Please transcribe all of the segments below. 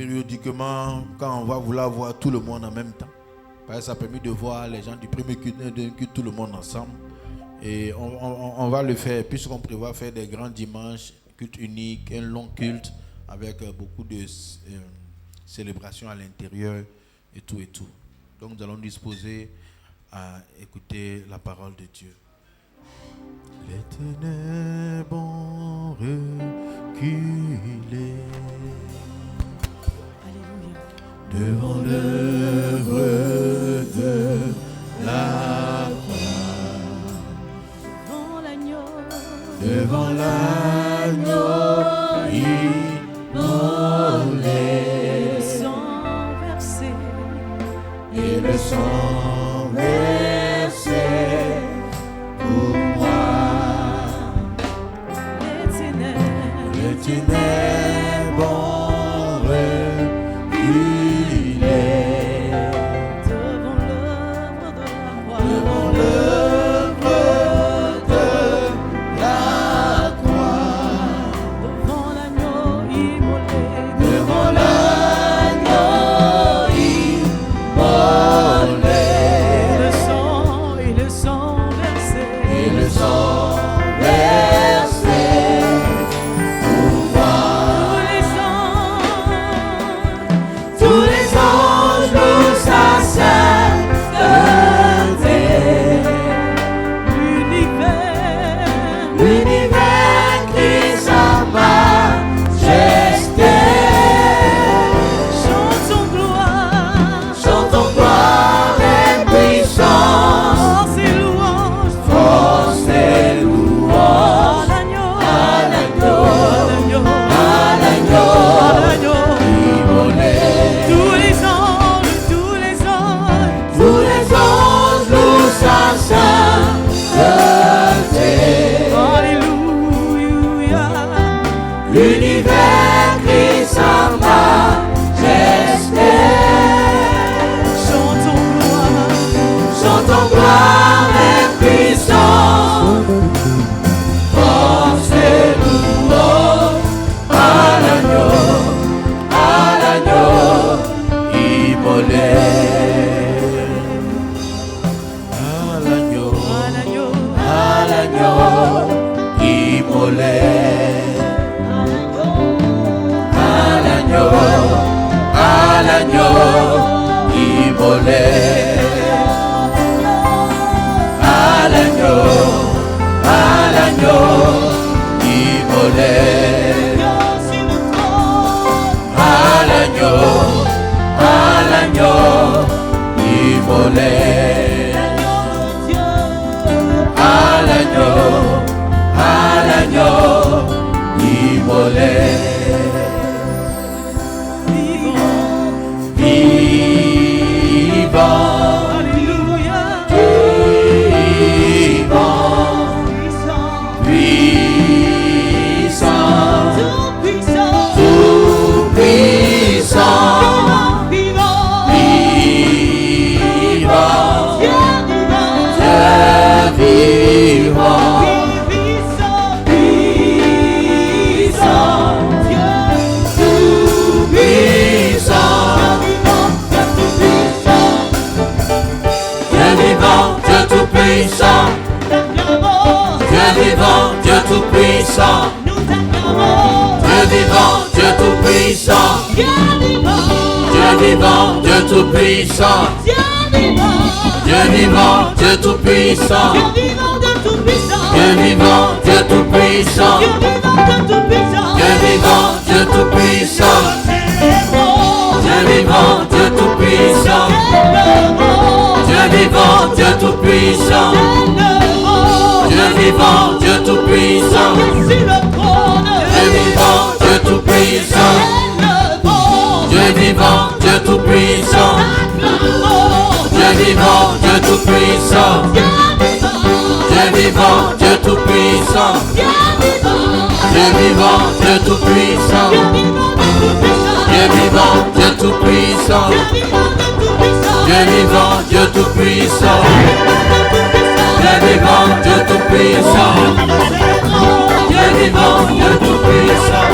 périodiquement, quand on va vouloir voir tout le monde en même temps. Parce que ça a permis de voir les gens du premier culte, tout le monde ensemble. Et on va le faire, puisqu'on prévoit faire des grands dimanches, culte unique, un long culte, avec beaucoup de célébrations à l'intérieur et tout et tout. Donc nous allons nous disposer à écouter la parole de Dieu. Les ténèbres reculées devant l'œuvre de la croix, devant l'agneau immolé, et le sang versé pour moi. Les ténèbres reculées devant l'œuvre de la croix, devant l'agneau immolé, devant l'agneau immolé, le sang versé, et le sang versé pour moi. Tous les anges louent sa sainteté, l'univers crie sa majesté. Chantons gloire et puissance, force et louange à l'agneau immolé. Tous les anges louent sa sainteté. Alléluia. L'univers crie sa majesté. Chantons gloire et puissance, force et louange à l'agneau immolé. À l'agneau immolé. À l'agneau immolé. À l'agneau immolé. À l'agneau immolé. À l'agneau immolé. Vivant, alléluia, vivant, puissant, tout puissant, vivant, Dieu vivant, Tout-puissant, Dieu vivant, Dieu tout-puissant, Dieu vivant, Dieu tout-puissant, Dieu vivant, Dieu tout-puissant, Dieu vivant, Dieu tout-puissant, Dieu vivant, Dieu tout-puissant, Dieu vivant, Dieu tout-puissant, Dieu vivant, Dieu tout-puissant, Dieu vivant, Dieu tout-puissant, Dieu vivant, Dieu tout-puissant, Dieu vivant, Dieu tout-puissant, Dieu vivant, Dieu tout-puissant, Dieu vivant, Dieu tout-puissant, Dieu vivant, Dieu tout-puissant, Dieu vivant, Dieu tout-puissant, Dieu vivant, Dieu tout-puissant, Dieu vivant, Dieu tout-puissant, Dieu vivant, Dieu tout-puissant, Dieu vivant, Dieu tout-puissant,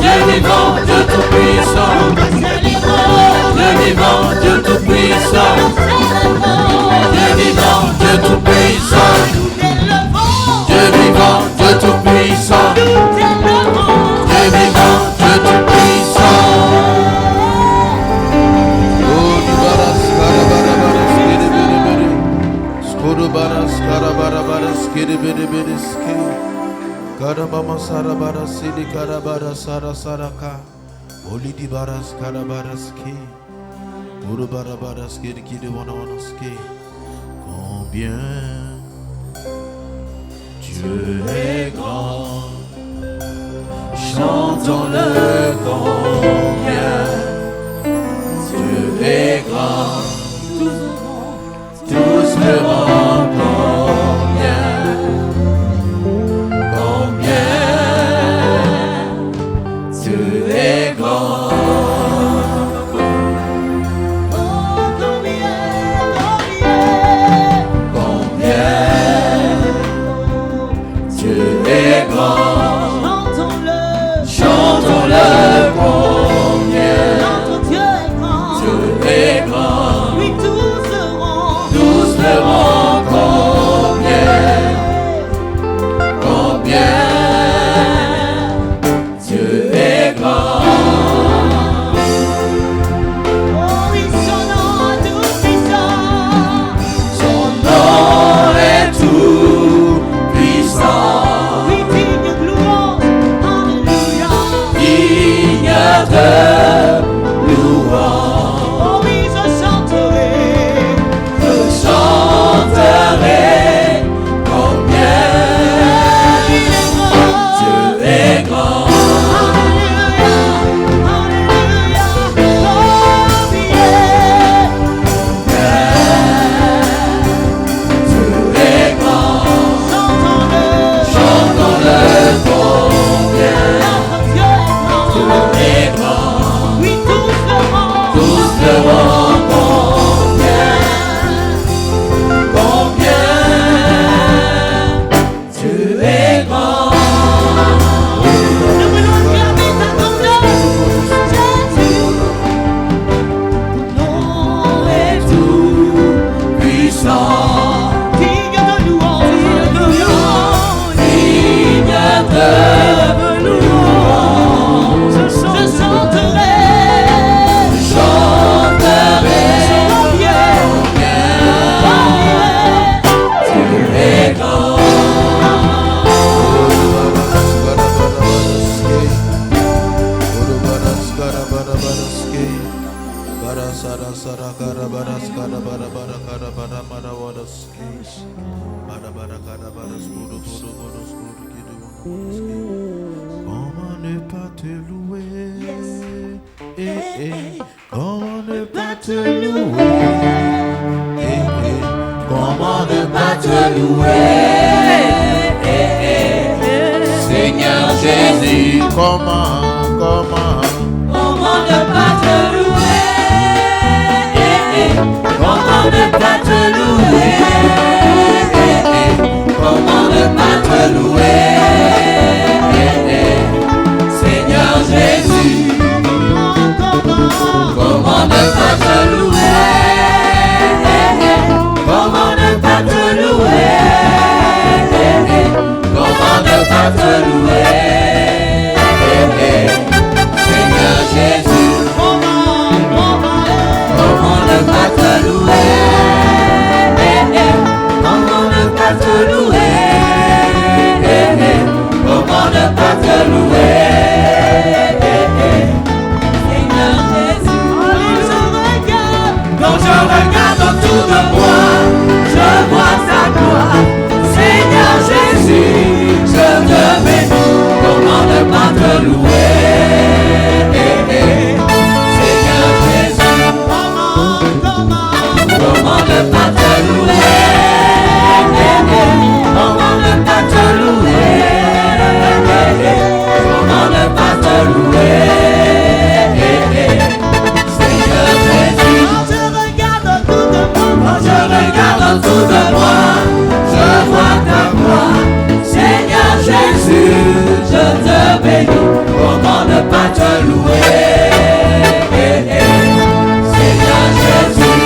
Dieu vivant, Dieu tout-puissant, Karabama Sarabara Sidi Karabara Sara Saraka Olidi Baras Karabaraski Urubarabaras Kirki de Wanawanaski. Combien Dieu est grand, chantons-le combien Dieu est grand, tous verront combien Dieu est grand. Chantons-le combien notre Dieu est grand. Dieu est grand. Oui, tous verront combien Dieu est grand. Oh oui, son nom est tout puissant. Son nom est tout puissant. Oui, digne de louange. Alléluia. Digne de louange. Oh oui, je chanterai combien Dieu est grand. Alléluia, alléluia, Dieu est grand. Chantons-le combien Dieu est grand. Oui, tous verront Dieu est grand. Nous voulons acclamer ta grandeur, Jésus. Ton nom est tout puissant. Digne de louange, digne de louange. Je chanterai Dieu est grand. Comment ne pas te louer? Comment ne pas te louer? Comment ne pas te louer? Seigneur Jésus, comment ne pas te louer? Comment ne pas te louer? Comment ne pas te louer? Seigneur Jésus, comment ne pas te louer? Comment ne pas te louer? Comment ne pas te louer? Seigneur Jésus, comment ne pas te louer? Comment ne pas te louer? Comment ne pas te louer? Seigneur Jésus, quand je regarde autour de moi, je vois ta gloire. Seigneur Jésus, je te bénis. Comment ne pas te louer? Seigneur Jésus, comment ne pas te louer? Comment ne pas te louer? Comment ne pas te louer? Seigneur Jésus, quand je regarde autour de moi, je vois ta gloire. Seigneur Jésus, je te bénis. Comment ne pas te louer? Seigneur Jésus,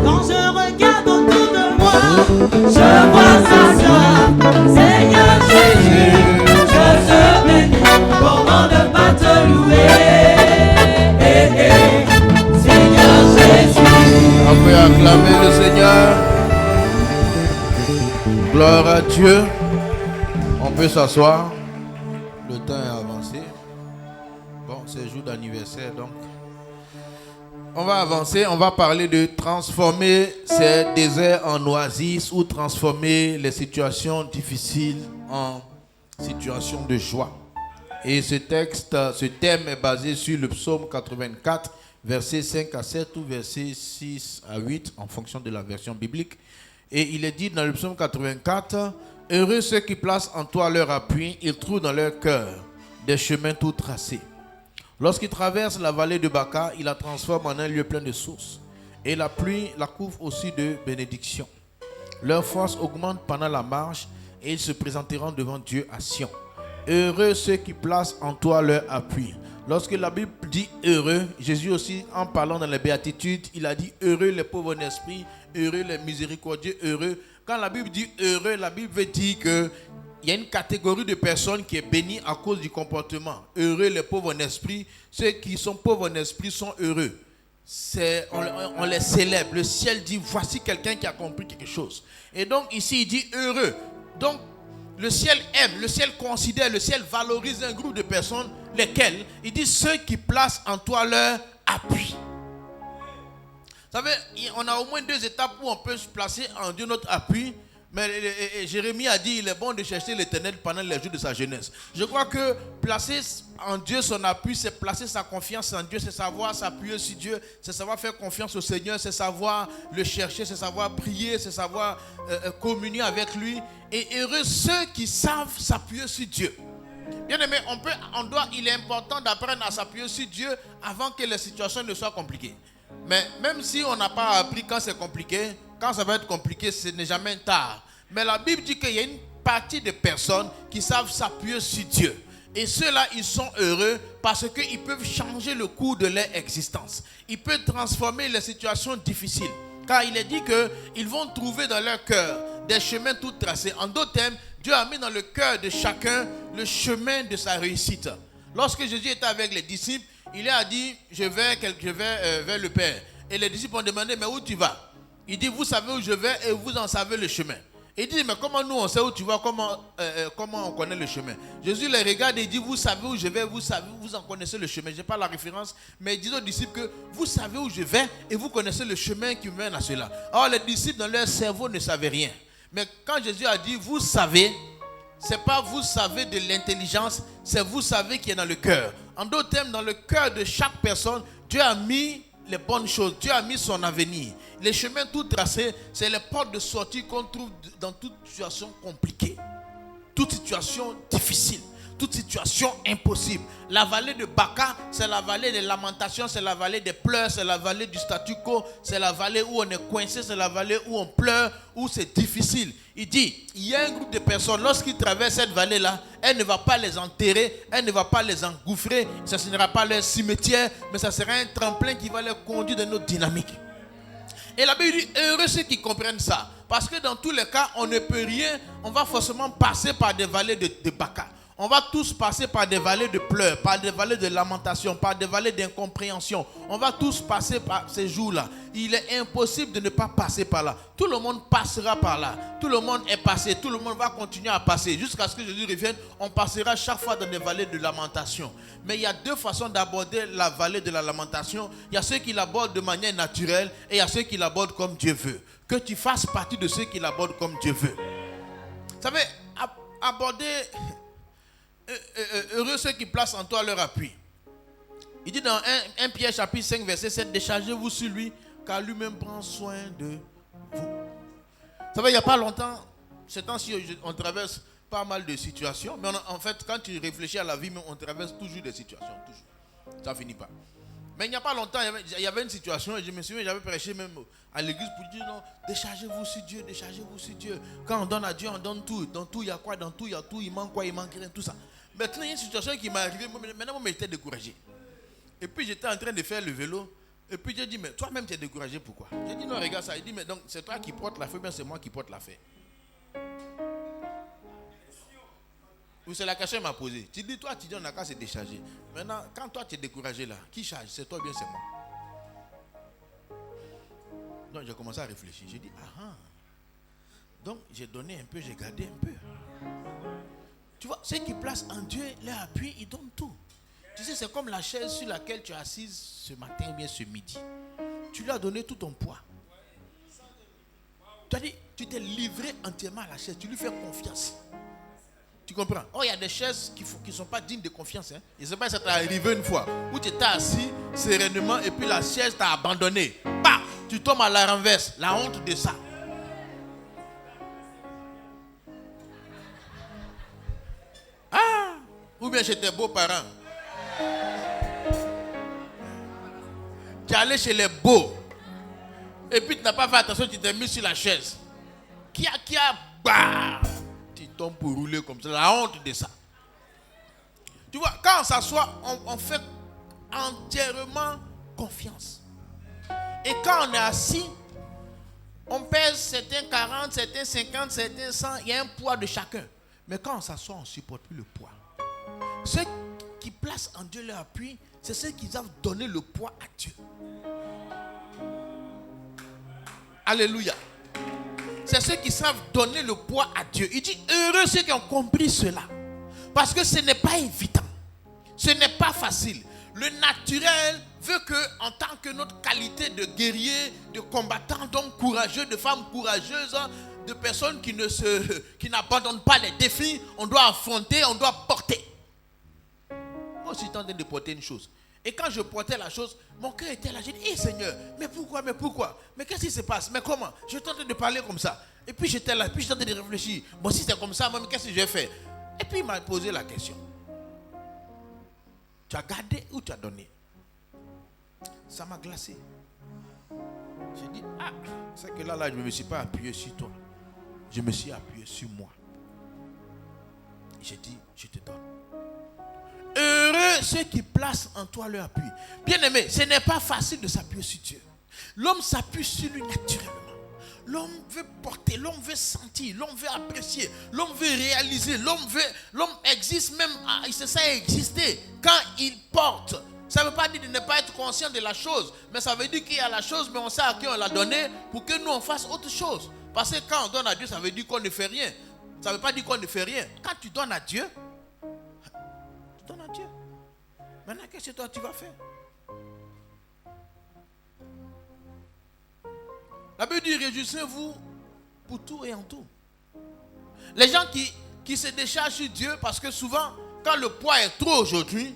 quand je regarde autour de moi, je vois ta gloire. Seigneur Jésus, je te bénis. Comment ne pas te louer? Seigneur Jésus. On peut acclamer le Seigneur. Gloire à Dieu. peut s'asseoir. Le temps est avancé. Bon, c'est jour d'anniversaire, donc. On va avancer, on va parler de transformer ces déserts en oasis ou transformer les situations difficiles en situations de joie. Et ce thème est basé sur le psaume 84, versets 5 à 7 ou versets 6 à 8 en fonction de la version biblique. Et il est dit dans le psaume 84, « Heureux ceux qui placent en toi leur appui, ils trouvent dans leur cœur des chemins tout tracés. Lorsqu'ils traversent la vallée de Baca, il la transforme en un lieu plein de sources. Et la pluie la couvre aussi de bénédictions. Leur force augmente pendant la marche et ils se présenteront devant Dieu à Sion. Heureux ceux qui placent en toi leur appui. » Lorsque la Bible dit heureux, Jésus aussi, en parlant dans les béatitudes, il a dit heureux les pauvres en esprit, heureux les miséricordieux, heureux. Quand la Bible dit heureux, la Bible veut dire que il y a une catégorie de personnes qui est bénie à cause du comportement. Heureux les pauvres en esprit. Ceux qui sont pauvres en esprit sont heureux. On les célèbre. Le ciel dit, voici quelqu'un qui a compris quelque chose. Et donc ici, il dit heureux. Donc, le ciel aime, le ciel considère, le ciel valorise un groupe de personnes, lesquelles, il dit, ceux qui placent en toi leur appui. Vous savez, on a au moins 2 étapes où on peut se placer en Dieu notre appui. Mais Jérémie a dit, il est bon de chercher l'Éternel pendant les jours de sa jeunesse. Je crois que placer en Dieu son appui, c'est placer sa confiance en Dieu, c'est savoir s'appuyer sur Dieu, c'est savoir faire confiance au Seigneur, c'est savoir le chercher, c'est savoir prier, c'est savoir communier avec lui. Et heureux ceux qui savent s'appuyer sur Dieu. Bien aimé, il est important d'apprendre à s'appuyer sur Dieu avant que les situations ne soient compliquées. Mais même si on n'a pas appris quand c'est compliqué, quand ça va être compliqué, ce n'est jamais tard. Mais la Bible dit qu'il y a une partie de personnes qui savent s'appuyer sur Dieu. Et ceux-là, ils sont heureux parce qu'ils peuvent changer le cours de leur existence. Ils peuvent transformer les situations difficiles. Car il est dit qu'ils vont trouver dans leur cœur des chemins tout tracés. En d'autres termes, Dieu a mis dans le cœur de chacun le chemin de sa réussite. Lorsque Jésus était avec les disciples, il a dit, je vais vers le Père. Et les disciples ont demandé, mais où tu vas? Il dit, vous savez où je vais et vous en savez le chemin. Il dit, mais comment nous on sait où tu vas, comment on connaît le chemin? Jésus les regarde et dit, vous savez où je vais, vous en connaissez le chemin. Je n'ai pas la référence, mais il dit aux disciples que vous savez où je vais et vous connaissez le chemin qui mène à cela. Or, les disciples dans leur cerveau ne savaient rien. Mais quand Jésus a dit, vous savez, ce n'est pas vous savez de l'intelligence, c'est vous savez qui est dans le cœur. En d'autres termes, dans le cœur de chaque personne, Dieu a mis les bonnes choses, Dieu a mis son avenir. Les chemins tout tracés, c'est les portes de sortie qu'on trouve dans toute situation compliquée, toute situation difficile, toute situation impossible. La vallée de Baca, c'est la vallée des lamentations, c'est la vallée des pleurs, c'est la vallée du statu quo, c'est la vallée où on est coincé, c'est la vallée où on pleure, où c'est difficile. Il dit, il y a un groupe de personnes, lorsqu'ils traversent cette vallée-là, elle ne va pas les enterrer, elle ne va pas les engouffrer, ça ne sera pas leur cimetière, mais ça sera un tremplin qui va les conduire dans notre dynamique. Et la Bible dit, heureux ceux qui comprennent ça. Parce que dans tous les cas, on ne peut rien, on va forcément passer par des vallées de Baca. On va tous passer par des vallées de pleurs, par des vallées de lamentation, par des vallées d'incompréhension. On va tous passer par ces jours-là. Il est impossible de ne pas passer par là. Tout le monde passera par là. Tout le monde est passé. Tout le monde va continuer à passer. Jusqu'à ce que Jésus revienne, on passera chaque fois dans des vallées de lamentation. Mais il y a 2 façons d'aborder la vallée de la lamentation. Il y a ceux qui l'abordent de manière naturelle et il y a ceux qui l'abordent comme Dieu veut. Que tu fasses partie de ceux qui l'abordent comme Dieu veut. Vous savez, aborder... heureux ceux qui placent en toi leur appui. Il dit dans 1 Pierre chapitre 5 verset 7, déchargez-vous sur lui car lui-même prend soin de vous. Vous savez, il n'y a pas longtemps, ces temps-ci, on traverse pas mal de situations, mais en fait, quand tu réfléchis à la vie, on traverse toujours des situations, toujours. Ça ne finit pas. Mais il n'y a pas longtemps, il y avait une situation, et je me souviens, j'avais prêché même à l'église pour dire non, déchargez-vous sur Dieu, déchargez-vous sur Dieu. Quand on donne à Dieu, on donne tout. Dans tout, il y a quoi? Dans tout, il y a tout. Il manque quoi? Il manque rien, tout ça. Maintenant, il y a une situation qui m'est arrivée. Maintenant, moi, j'étais découragé. Et puis, j'étais en train de faire le vélo. Et puis, j'ai dit, mais toi-même, tu es découragé, pourquoi? J'ai dit, non, regarde ça. Il dit, mais donc, c'est toi qui portes la feuille, mais c'est moi qui porte la feuille. C'est la question qu'il m'a posée. Tu dis, toi, tu dis, on n'a qu'à se décharger. Maintenant, quand toi, tu es découragé là, qui charge? C'est toi ou bien c'est moi? Donc, j'ai commencé à réfléchir. J'ai dit, ah. Donc, j'ai donné un peu, j'ai gardé un peu. Tu vois, ceux qui placent en Dieu leur appui, ils donnent tout. Tu sais, c'est comme la chaise sur laquelle tu es assise ce matin ou bien ce midi. Tu lui as donné tout ton poids. Tu as dit, tu t'es livré entièrement à la chaise. Tu lui fais confiance. Tu comprends? Oh, il y a des chaises qui ne sont pas dignes de confiance. Hein? Je ne sais pas si ça t'est arrivé une fois où tu étais assis sereinement et puis la chaise t'a abandonné. Bah, tu tombes à la renverse. La honte de ça. Ah! Ou bien chez tes beaux-parents. Tu es allé chez les beaux. Et puis tu n'as pas fait attention, tu t'es mis sur la chaise. Bah! Tu tombes pour rouler comme ça. La honte de ça. Tu vois, quand on s'assoit, on fait entièrement confiance. Et quand on est assis, on pèse certains 40, certains 50, certains 100. Il y a un poids de chacun. Mais quand on s'assoit, on ne supporte plus le poids. Ceux qui placent en Dieu leur appui, c'est ceux qui savent donner le poids à Dieu. Alléluia. C'est ceux qui savent donner le poids à Dieu. Il dit, heureux ceux qui ont compris cela. Parce que ce n'est pas évident. Ce n'est pas facile. Le naturel veut que, en tant que notre qualité de guerrier, de combattant, d'homme courageux, de femme courageuse, de personnes qui n'abandonnent pas les défis, on doit affronter, on doit porter. Moi aussi, je tentais de porter une chose. Et quand je portais la chose, mon cœur était là. J'ai dit, hey Seigneur, mais pourquoi? Mais qu'est-ce qui se passe? Mais comment? Je tentais de parler comme ça. Et puis j'étais là, puis je tentais de réfléchir. Bon, si c'est comme ça, moi, qu'est-ce que je vais faire? Et puis il m'a posé la question. Tu as gardé ou tu as donné? Ça m'a glacé. J'ai dit, c'est que là, je ne me suis pas appuyé sur toi. Je me suis appuyé sur moi. J'ai dit, je te donne. Heureux ceux qui placent en toi leur appui. Bien-aimé, ce n'est pas facile de s'appuyer sur Dieu. L'homme s'appuie sur lui naturellement. L'homme veut porter, l'homme veut sentir, l'homme veut apprécier, l'homme veut réaliser, l'homme existe même, il se sent exister quand il porte. Ça ne veut pas dire de ne pas être conscient de la chose, mais ça veut dire qu'il y a la chose, mais on sait à qui on l'a donné pour que nous on fasse autre chose. Parce que quand on donne à Dieu, ça veut dire qu'on ne fait rien. Ça ne veut pas dire qu'on ne fait rien. Quand tu donnes à Dieu, tu donnes à Dieu. Maintenant, qu'est-ce que toi tu vas faire? La Bible dit, réjouissez-vous pour tout et en tout. Les gens qui se déchargent sur Dieu, parce que souvent, quand le poids est trop aujourd'hui,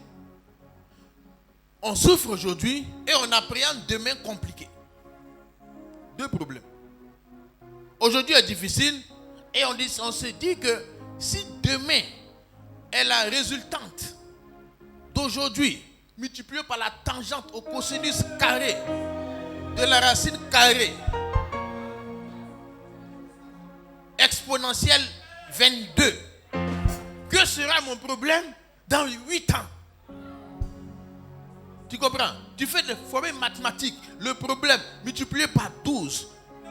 on souffre aujourd'hui et on appréhende demain compliqué. Deux problèmes. Aujourd'hui est difficile et on se dit que si demain est la résultante d'aujourd'hui, multipliée par la tangente au cosinus carré de la racine carrée, exponentielle 22. Que sera mon problème dans 8 ans? Tu comprends? Tu fais des formules mathématiques. Le problème multiplié par 12.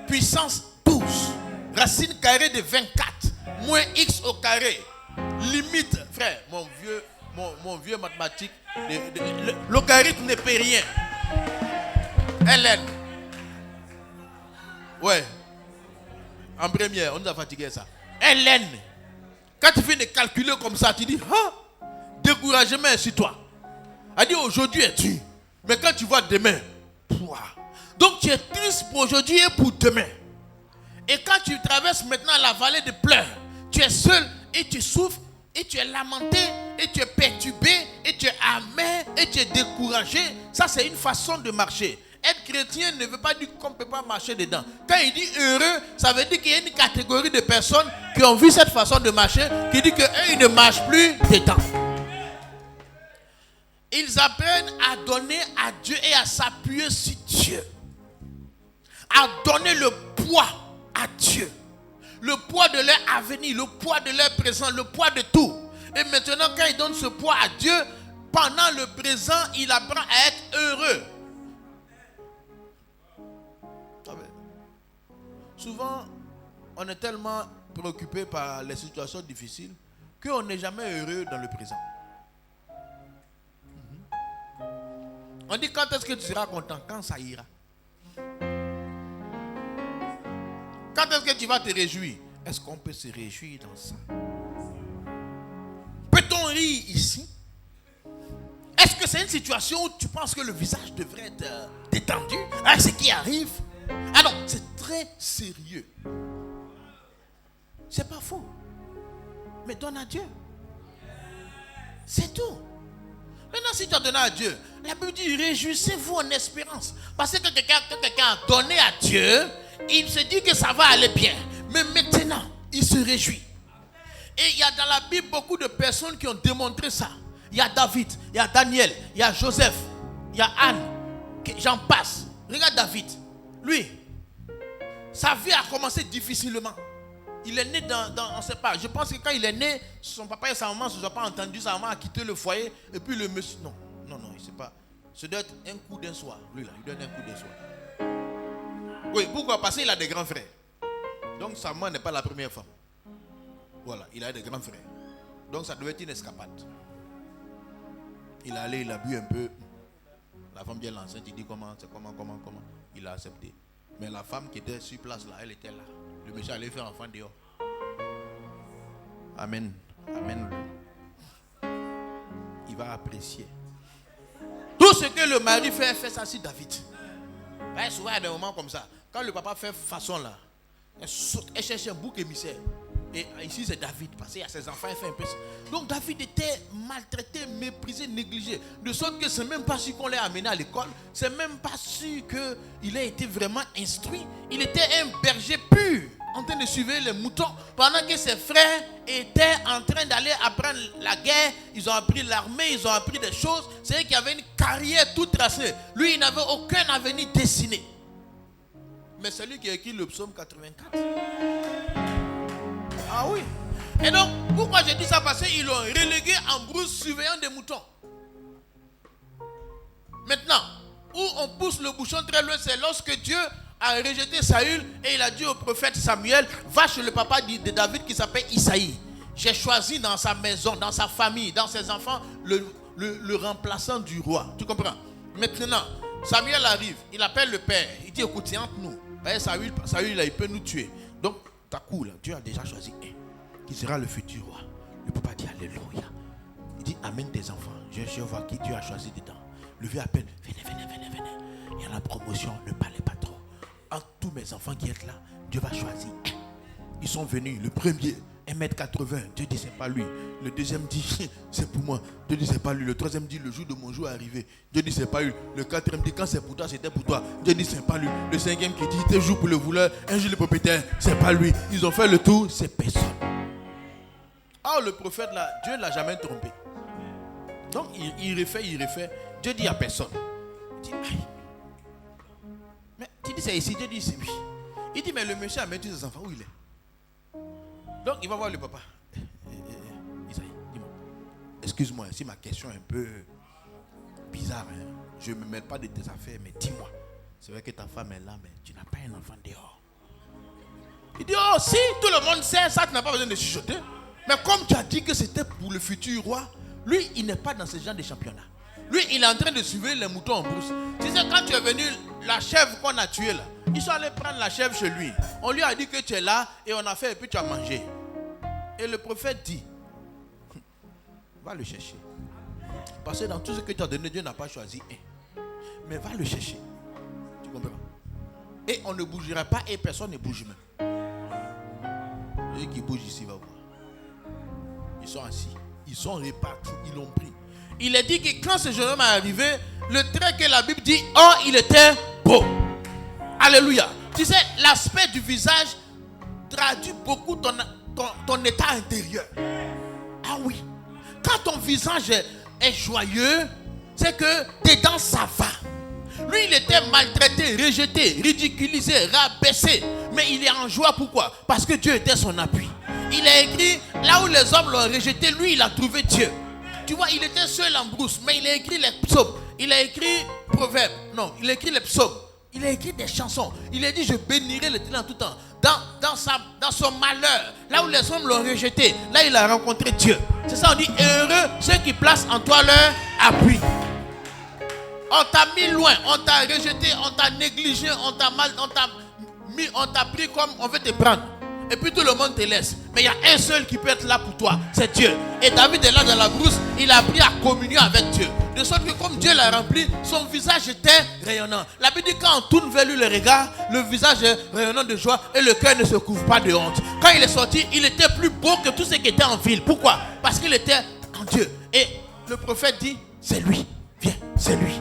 Puissance 12. Racine carrée de 24. Moins x au carré. Limite, frère, mon vieux mathématique. Le logarithme ne peut rien. Ln. Ouais. En première, on nous a fatigué ça. Ln. Quand tu fais des calculs comme ça, tu dis, découragement sur toi. Elle dit, aujourd'hui es-tu. Mais quand tu vois demain, donc tu es triste pour aujourd'hui et pour demain. Et quand tu traverses maintenant la vallée de pleurs, tu es seul et tu souffres, et tu es lamenté, et tu es perturbé, et tu es amer, et tu es découragé. Ça, c'est une façon de marcher. Être chrétien ne veut pas dire qu'on ne peut pas marcher dedans. Quand il dit heureux, ça veut dire qu'il y a une catégorie de personnes qui ont vu cette façon de marcher, qui dit qu'eux, ils ne marchent plus dedans. Ils apprennent à donner à Dieu et à s'appuyer sur Dieu. À donner le poids à Dieu. Le poids de leur avenir, le poids de leur présent, le poids de tout. Et maintenant, quand ils donnent ce poids à Dieu, pendant le présent, il apprend à être heureux. Souvent, on est tellement préoccupé par les situations difficiles qu'on n'est jamais heureux dans le présent. On dit quand est-ce que tu seras content? Quand ça ira. Quand est-ce que tu vas te réjouir? Est-ce qu'on peut se réjouir dans ça? rit ici? Est-ce que c'est une situation où tu penses que le visage devrait être détendu avec ce qui arrive? Ah non, c'est très sérieux. C'est pas faux. Mais donne à Dieu. C'est tout. Maintenant, si tu as donné à Dieu, la Bible dit réjouissez-vous en espérance. Parce que quelqu'un a donné à Dieu, il se dit que ça va aller bien. Mais maintenant, il se réjouit. Et il y a dans la Bible beaucoup de personnes qui ont démontré ça. Il y a David, il y a Daniel, il y a Joseph, il y a Anne. J'en passe. Regarde David. Lui, sa vie a commencé difficilement. Il est né on ne sait pas. Je pense que quand il est né, son papa et sa maman ne se sont pas entendus. Sa maman a quitté le foyer. Et puis le monsieur. Non, il ne sait pas. Ça doit être un coup d'un soir. Lui là, il donne un coup d'un soir. Oui, pourquoi? Parce qu'il a des grands frères. Donc sa maman n'est pas la première femme. Voilà, il a des grands frères. Donc ça devait être une escapade. Il est allé, il a bu un peu. La femme vient l'enceinte, il dit comment. Il a accepté. Mais la femme qui était sur place là, elle était là. Le monsieur allait faire enfant dehors. Amen. Amen. Il va apprécier. Tout ce que le mari fait ça sur David. Souvent, il y a des moments comme ça. Quand le papa fait façon là, elle saute, elle cherche un bouc émissaire. Et ici c'est David, parce qu'il y a ses enfants, il fait un peu ça. Donc David était maltraité, méprisé, négligé. De sorte que c'est même pas sûr qu'on l'ait amené à l'école. C'est même pas sûr qu'il ait été vraiment instruit. Il était un berger pur, en train de suivre les moutons. Pendant que ses frères étaient en train d'aller apprendre la guerre. Ils ont appris l'armée, ils ont appris des choses. C'est qu'il y avait une carrière toute tracée. Lui, il n'avait aucun avenir dessiné. Mais c'est lui qui a écrit le psaume 84. Ah oui. Et donc, pourquoi je dis ça? Parce qu'ils l'ont relégué en brousse surveillant des moutons. Maintenant, où on pousse le bouchon très loin, c'est lorsque Dieu a rejeté Saül et il a dit au prophète Samuel, va chez le papa de David qui s'appelle Isaïe. J'ai choisi dans sa maison, dans sa famille, dans ses enfants, le remplaçant du roi. Tu comprends? Maintenant, Samuel arrive, il appelle le père, il dit écoute, c'est entre nous. Saül, il peut nous tuer. Donc, t'as cool, Dieu a déjà choisi un qui sera le futur roi. Le papa dit alléluia. Il dit amène tes enfants. Je vois qui Dieu a choisi dedans. Le vieux appelle, venez. Il y a la promotion, ne parlez pas trop. Entre tous mes enfants qui sont là, Dieu va choisir un. Ils sont venus, le premier, 1m80. Dieu dit c'est pas lui. Le deuxième dit c'est pour moi. Dieu dit c'est pas lui. Le troisième dit le jour de mon jour est arrivé. Dieu dit c'est pas lui. Le quatrième dit quand c'est pour toi, c'était pour toi. Dieu dit c'est pas lui. Le cinquième qui dit tes jours pour le voleur, un jour le propriétaire, c'est pas lui. Ils ont fait le tour, c'est personne. Oh, le prophète là, Dieu l'a jamais trompé. Donc il refait. Dieu dit à personne. Il dit aïe. Mais tu dis c'est ici, Dieu dit c'est oui. Il dit mais le monsieur a mis tous ses enfants, où il est? Donc il va voir le papa. Isaïe, dis-moi. Excuse-moi si ma question est un peu bizarre. Hein? Je ne me mêle pas de tes affaires, mais dis-moi. C'est vrai que ta femme est là, mais tu n'as pas un enfant dehors. Il dit oh si, tout le monde sait ça, tu n'as pas besoin de chuchoter. Mais comme tu as dit que c'était pour le futur roi, lui il n'est pas dans ce genre de championnat. Lui il est en train de suivre les moutons en brousse. Tu sais quand tu es venu, la chèvre qu'on a tuée là, ils sont allés prendre la chèvre chez lui. On lui a dit que tu es là et on a fait et puis tu as mangé. Et le prophète dit, va le chercher. Parce que dans tout ce que tu as donné, Dieu n'a pas choisi un. Mais va le chercher. Tu comprends? Et on ne bougera pas et personne ne bouge même. Ceux qui bougent ici, va voir. Ils sont assis. Ils sont répartis. Ils l'ont pris. Il est dit que quand ce jeune homme est arrivé, le trait que la Bible dit, oh, il était beau. Alléluia. Tu sais, l'aspect du visage traduit beaucoup ton état intérieur. Ah oui. Quand ton visage est joyeux, c'est que dedans ça va. Lui, il était maltraité, rejeté, ridiculisé, rabaissé. Mais il est en joie. Pourquoi? Parce que Dieu était son appui. Il a écrit, là où les hommes l'ont rejeté, lui, il a trouvé Dieu. Tu vois, il était seul en brousse, mais il a écrit les psaumes. Il a écrit proverbes. Non, il a écrit les psaumes. Il a écrit des chansons. Il a dit, je bénirai l'Éternel en tout temps. Dans son malheur, là où les hommes l'ont rejeté, là il a rencontré Dieu. C'est ça, on dit, heureux ceux qui placent en toi leur appui. On t'a mis loin, on t'a rejeté, on t'a négligé, on t'a pris comme on veut te prendre. et puis tout le monde te laisse. Mais il y a un seul qui peut être là pour toi, c'est Dieu. Et David est là dans la brousse, il a appris à communier avec Dieu. De sorte que comme Dieu l'a rempli, son visage était rayonnant. La Bible dit quand on tourne vers lui le regard, le visage est rayonnant de joie et le cœur ne se couvre pas de honte. Quand il est sorti, il était plus beau que tous ceux qui étaient en ville. Pourquoi? Parce qu'il était en Dieu. Et le prophète dit, c'est lui. Viens, c'est lui.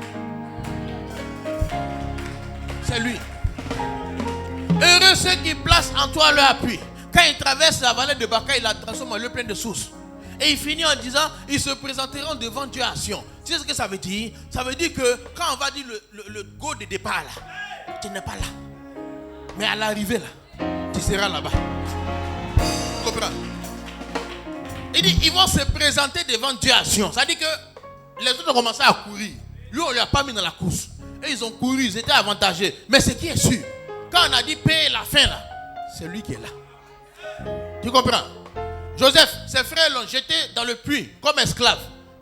C'est lui. Heureux ceux qui placent en toi leur appui. Quand il traverse la vallée de Baca, il la transforme en lieu plein de sources. Et il finit en disant, ils se présenteront devant Dieu à Sion. Tu sais ce que ça veut dire? Ça veut dire que quand on va dire le go de départ là, tu n'es pas là. Mais à l'arrivée là, tu seras là-bas. Tu comprends? Il dit, ils vont se présenter devant Dieu à Sion. Ça veut dire que les autres ont commencé à courir. Lui, on ne lui a pas mis dans la course. Et ils ont couru, ils étaient avantagés. Mais ce qui est sûr, quand on a dit payer la fin là, c'est lui qui est là. Tu comprends? Joseph, ses frères l'ont jeté dans le puits comme esclave.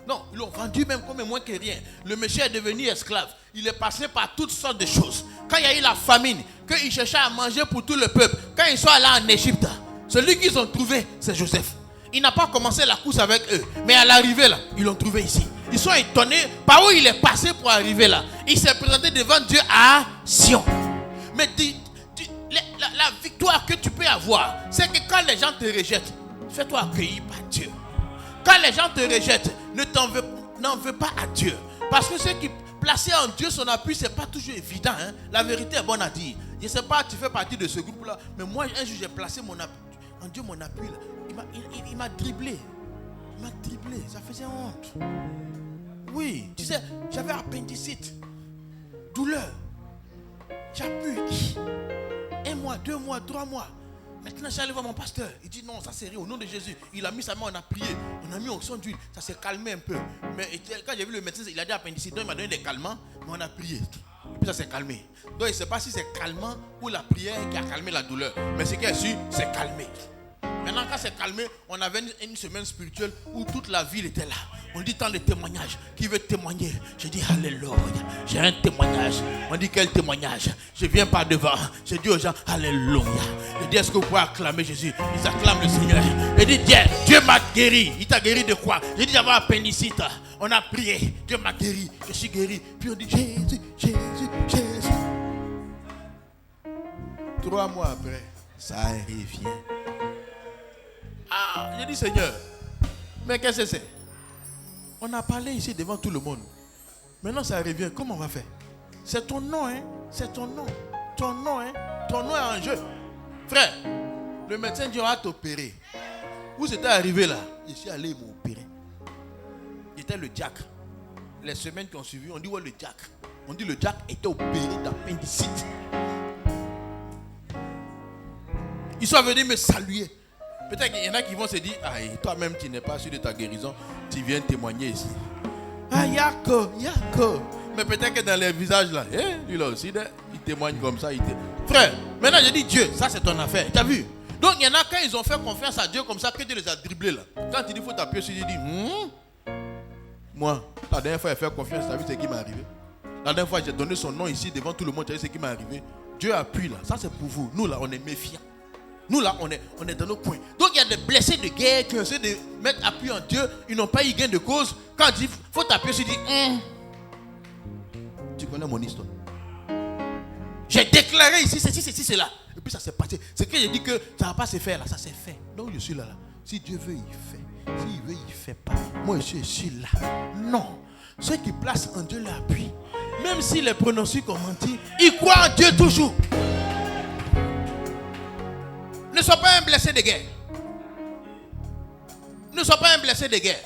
Non, ils l'ont vendu même comme moins que rien. Le monsieur est devenu esclave. Il est passé par toutes sortes de choses. Quand il y a eu la famine, qu'il cherchait à manger pour tout le peuple, quand ils sont allés en Égypte, celui qu'ils ont trouvé, c'est Joseph. Il n'a pas commencé la course avec eux. Mais à l'arrivée là, ils l'ont trouvé ici. Ils sont étonnés par où il est passé pour arriver là. Il s'est présenté devant Dieu à Sion. Mais la victoire que tu peux avoir, c'est que quand les gens te rejettent, fais-toi accueillir par Dieu. Quand les gens te rejettent, n'en veux pas à Dieu. Parce que ceux qui placer en Dieu son appui, ce n'est pas toujours évident. Hein? La vérité est bonne à dire. Je ne sais pas, tu fais partie de ce groupe-là, mais moi, un jour, j'ai placé mon appui, en Dieu mon appui. Là. Il m'a dribblé. Il m'a dribblé. Ça faisait honte. Oui, tu sais, j'avais appendicite. Douleur. J'appuie. 1 mois, 2 mois, 3 mois. Maintenant, j'allais voir mon pasteur. Il dit non, ça c'est rien. Au nom de Jésus, il a mis sa main, on a prié. On a mis onction d'huile. Ça s'est calmé un peu. Mais quand j'ai vu le médecin, il a dit appendicite. Donc il m'a donné des calmants. Mais on a prié. Et puis ça s'est calmé. Donc il ne sait pas si c'est calmant ou la prière qui a calmé la douleur. Mais ce qui est sûr, c'est calmé. Maintenant, quand c'est calmé, on avait une semaine spirituelle où toute la ville était là. On dit tant de témoignages. Qui veut témoigner? Je dis alléluia. J'ai un témoignage. On dit quel témoignage? Je viens par devant. Je dis aux gens alléluia. Je dis est-ce que vous pouvez acclamer Jésus? Ils acclament le Seigneur. Je dis Dieu m'a guéri. Il t'a guéri de quoi? Je dis j'avais appendicite. On a prié. Dieu m'a guéri. Je suis guéri. Puis on dit Jésus, Jésus, Jésus. 3 mois après, ça revient. Ah, j'ai dit Seigneur, mais qu'est-ce que c'est? On a parlé ici devant tout le monde. Maintenant ça revient, comment on va faire? C'est ton nom, hein? C'est ton nom. Ton nom, hein? Ton nom est en jeu. Frère, le médecin dit on va t'opérer. Où c'était arrivé là? Je suis allé m'opérer. J'étais le Jack. Les semaines qui ont suivi, on dit ouais le Jack. On dit le Jack était opéré d'appendicite. Ils sont venus me saluer. Peut-être qu'il y en a qui vont se dire, ah, toi-même tu n'es pas sûr de ta guérison, tu viens témoigner ici. Ah, Yako. Mais peut-être que dans les visages là, lui là aussi, il témoigne comme ça. Frère, maintenant je dis Dieu, ça c'est ton affaire. Tu as vu? Donc il y en a quand ils ont fait confiance à Dieu comme ça, que Dieu les a dribblés là. Quand il dit faut t'appuyer sur Dieu, il dit, moi, la dernière fois il a fait confiance, tu as vu ce qui m'est arrivé? La dernière fois j'ai donné son nom ici devant tout le monde, tu as vu ce qui m'est arrivé? Dieu appuie là, ça c'est pour vous. Nous là, on est méfiants. Nous là, on est dans nos coins. Donc il y a des blessés de guerre qui essaient de mettre appui en Dieu. Ils n'ont pas eu gain de cause. Quand il dit, faut t'appuyer, tu dis, tu connais mon histoire. J'ai déclaré ici, ceci, cela. Et puis ça s'est passé. C'est que j'ai dit que ça ne va pas se faire là. Ça s'est fait. Donc je suis là. Si Dieu veut, il fait. S'il veut, il ne fait pas. Moi, je suis là. Non. Ceux qui placent en Dieu l'appui, même s'il est prononcé comme menti, ils croient en Dieu toujours. Ne sois pas un blessé de guerre. Ne sois pas un blessé de guerre.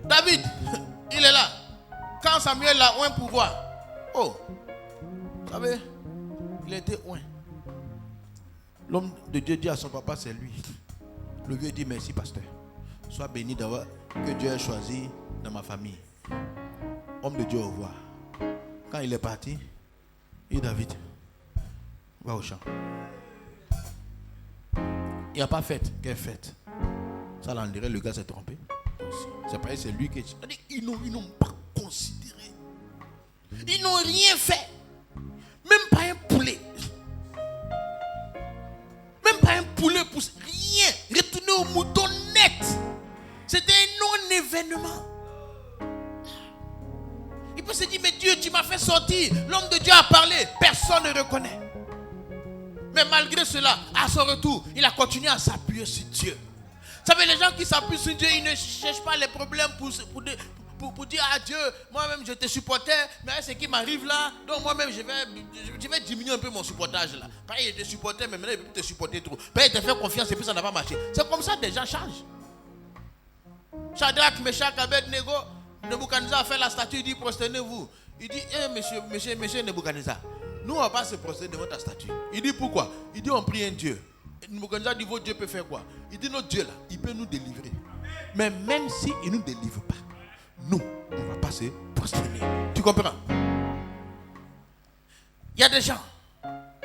David, il est là. Quand Samuel a un pouvoir. Oh, vous savez, il était oint. L'homme de Dieu dit à son papa, c'est lui. Le vieux dit merci pasteur. Sois béni d'avoir que Dieu ait choisi dans ma famille. Homme de Dieu, au revoir. Quand il est parti, il dit David, va au champ. Il n'y a pas fête. Quelle fête? Ça l'en dirait, le gars s'est trompé. C'est pareil, c'est lui qui est... Ils n'ont pas considéré. Ils n'ont rien fait. Même pas un poulet. même pas un poulet poussé, rien. Retourner au mouton net. C'était un non-événement. Il peut se dire, mais Dieu, tu m'as fait sortir. L'homme de Dieu a parlé. Personne ne reconnaît. Mais malgré cela, à son retour, il a continué à s'appuyer sur Dieu. Vous savez, les gens qui s'appuient sur Dieu, ils ne cherchent pas les problèmes pour dire à Dieu, moi-même je te supportais, mais ce qui m'arrive là, donc moi-même je vais diminuer un peu mon supportage là. Pareil, il te supportait, mais maintenant il ne peut plus te supporter trop. Pareil, il te fait confiance et puis ça n'a pas marché. C'est comme ça que des gens changent. Shadrach, Meshach, Abednego, Nebuchadnezzar a fait la statue, il dit prosternez-vous. Il dit, monsieur Nebuchadnezzar, nous on ne va pas se prosterner devant ta statue. Il dit pourquoi? Il dit on prie un Dieu. Nebuchadnezzar dit votre Dieu peut faire quoi? Il dit notre Dieu là, il peut nous délivrer. Mais même s'il ne nous délivre pas, nous, on ne va pas se prosterner. Tu comprends? Il y a des gens,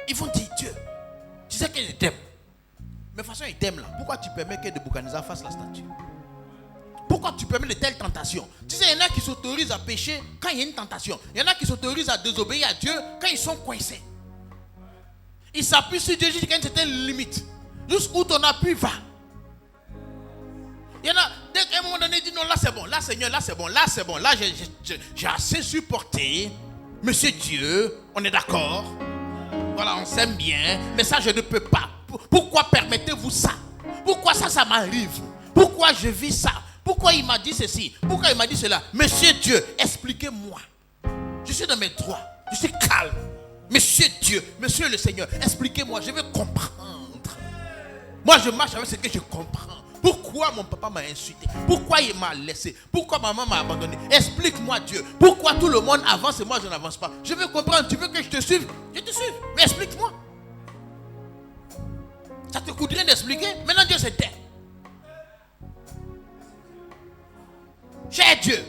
ils vont dire Dieu, tu sais qu'il t'aime. Mais de toute façon, il t'aime là. Pourquoi tu permets que Nebuchadnezzar fasse la statue? Pourquoi tu permets de telles tentations? Tu sais, il y en a qui s'autorisent à pécher quand il y a une tentation. Il y en a qui s'autorisent à désobéir à Dieu quand ils sont coincés. Ils s'appuient sur Dieu jusqu'à une certaine limite. Jusqu'où ton appui va. Il y en a, dès qu'à un moment donné, il dit non, là c'est bon, là Seigneur, là c'est bon, là c'est bon, là j'ai assez supporté. Monsieur Dieu, on est d'accord. Voilà, on s'aime bien, mais ça je ne peux pas. Pourquoi permettez-vous ça? Pourquoi ça m'arrive? Pourquoi je vis ça? Pourquoi il m'a dit ceci? Pourquoi il m'a dit cela? Monsieur Dieu, expliquez-moi. Je suis dans mes droits, je suis calme. Monsieur Dieu, Monsieur le Seigneur, expliquez-moi, je veux comprendre. Moi je marche avec ce que je comprends. Pourquoi mon papa m'a insulté? Pourquoi il m'a laissé? Pourquoi maman m'a abandonné? Explique-moi Dieu. Pourquoi tout le monde avance et moi je n'avance pas? Je veux comprendre. Tu veux que je te suive? Je te suive. Mais explique-moi. Ça te coûte rien d'expliquer? Maintenant Dieu se tait. Cher Dieu.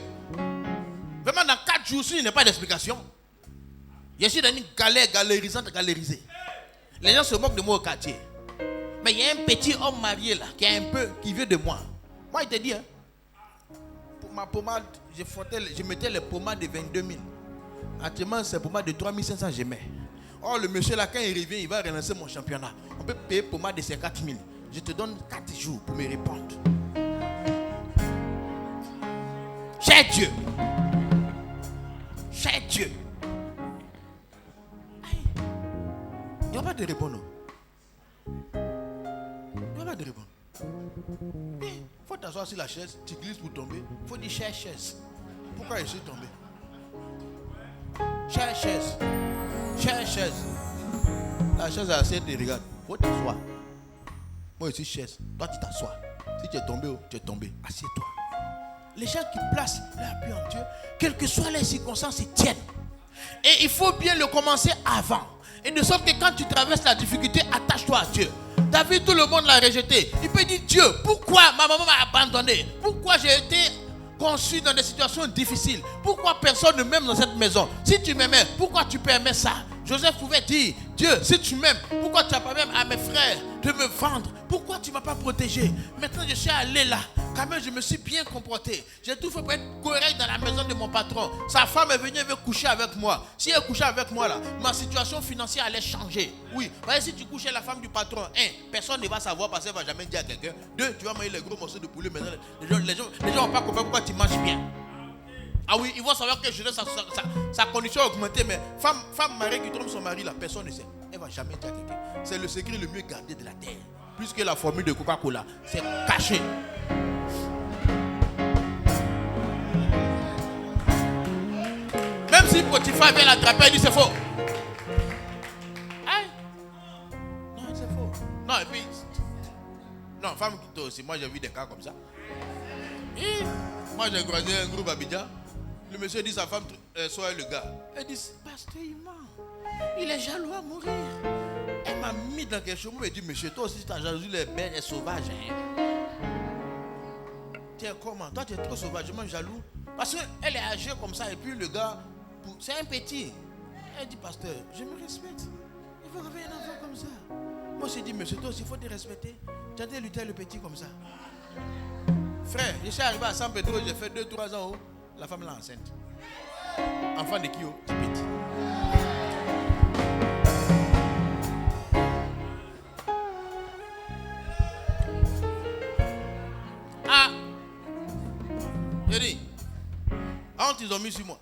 Vraiment dans 4 jours, s'il n'y a pas d'explication, je suis dans une galère galérisée. Les gens se moquent de moi au quartier. Mais il y a un petit homme marié là, qui veut de moi. Moi, il te dit, hein, pour ma pommade, je mettais les pommades de 22 000. Actuellement, c'est pommade de 3 500, je mets. Or, le monsieur là, quand il revient, il va relancer mon championnat. On peut payer pommade de 54 000. Je te donne 4 jours pour me répondre. Cher Dieu. Cher Dieu. Il n'y a pas de répondre. De répondre. Il faut t'asseoir sur la chaise, tu glisses pour tomber. Il faut dire chère chaise. Pourquoi je suis tombé? Chère chaise. Chère chaise. La chaise est assez te regarde. Il faut t'asseoir. Moi je suis chaise. Toi tu t'assois. Si tu es tombé, tu es tombé. Assieds-toi. Les gens qui placent l'appui en Dieu, quelles que soient les circonstances, ils tiennent. Et il faut bien le commencer avant. Et de sorte que quand tu traverses la difficulté, attache-toi à Dieu. David, tout le monde l'a rejeté. Il peut dire Dieu, pourquoi ma maman m'a abandonné? Pourquoi j'ai été conçu dans des situations difficiles? Pourquoi personne ne m'aime dans cette maison? Si tu m'aimais, pourquoi tu permets ça? Joseph pouvait dire Dieu, si tu m'aimes, pourquoi tu n'as pas même à mes frères de me vendre? Pourquoi tu ne m'as pas protégé? Maintenant je suis allé là. Quand même je me suis bien comporté. J'ai tout fait pour être correct dans la maison de mon patron. Sa femme est venue, elle veut coucher avec moi. Si elle couchait avec moi là, ma situation financière allait changer. Oui, voyez, si tu couches avec la femme du patron, personne ne va savoir parce qu'elle ne va jamais dire à quelqu'un. 2, tu vas manger les gros morceaux de poulet. Maintenant, les gens vont pas comprendre pourquoi tu manges bien. Ah oui, ils vont savoir que je donne sa condition augmentée, mais femme mariée qui trompe son mari là, personne ne sait. Elle ne va jamais dire à quelqu'un. C'est le secret le mieux gardé de la terre. Plus que la formule de Coca-Cola. C'est caché. Même si Potiphar vient l'attraper, il dit c'est faux. Hein? Non, c'est faux. Non, et puis. Non, femme qui toi aussi. Moi, j'ai vu des cas comme ça. Et moi, j'ai croisé un groupe à Abidjan. Le monsieur dit sa femme soit le gars. Elle dit pasteur, il ment. Il est jaloux à mourir. Elle m'a mis dans quelque chose. Elle m'a dit monsieur, toi aussi, ta jalousie, les bêtes, est sauvage. Hein? Tiens, comment? Toi, tu es trop sauvagement jaloux. Parce qu'elle est âgée comme ça. Et puis le gars, c'est un petit. Elle dit pasteur, je me respecte. Il faut revenir un enfant comme ça. Moi, j'ai dit monsieur, toi aussi, il faut te respecter. Tu as dit lutter le petit comme ça. Frère, je suis arrivé à San Pedro, j'ai fait 2-3 ans. La femme est enceinte. Enfant de qui? Du petit. ils ont mis sur moi.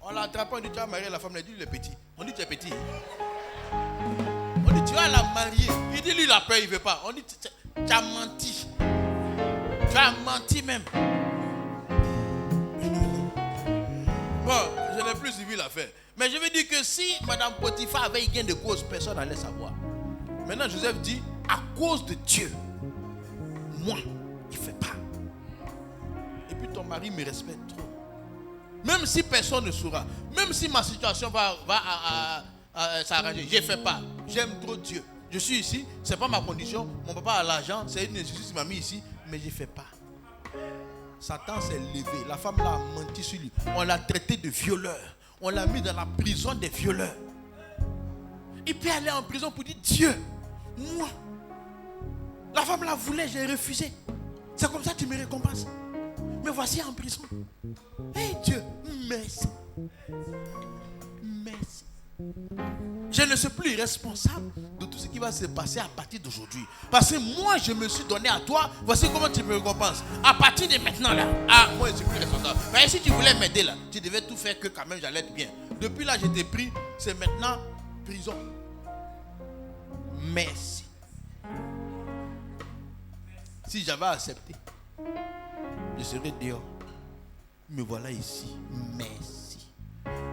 On l'a attrapé, on dit tu as marié la femme, il dit il est petit. On dit tu es petit. On dit tu vas la marier. Il dit lui il a peur, il ne veut pas. On dit tu as menti. Tu as menti même. Bon, je n'ai plus suivi l'affaire. Mais je veux dire que si Madame Potiphar avait eu gain de cause, personne n'allait savoir. Maintenant Joseph dit, à cause de Dieu, moi, il ne fait pas. Et puis ton mari me respecte trop. Même si personne ne saura, même si ma situation va s'arranger, je ne fais pas. J'aime trop Dieu. Je suis ici, ce n'est pas ma condition. Mon papa a l'argent, c'est une injustice qui m'a mis ici, mais je ne fais pas. Satan s'est levé, la femme l'a menti sur lui. On l'a traité de violeur. On l'a mis dans la prison des violeurs. Et puis elle est en prison pour dire Dieu, moi, la femme la voulait, j'ai refusé. C'est comme ça que tu me récompenses. Me voici en prison. Hey Dieu, merci. Merci. Je ne suis plus responsable de tout ce qui va se passer à partir d'aujourd'hui. Parce que moi, je me suis donné à toi. Voici comment tu me récompenses. À partir de maintenant, là, moi, je ne suis plus responsable. Mais si tu voulais m'aider, là, tu devais tout faire que quand même j'allais être bien. Depuis là, je t'ai pris. C'est maintenant prison. Merci. Si j'avais accepté, je serais dehors. Me voilà ici. Merci.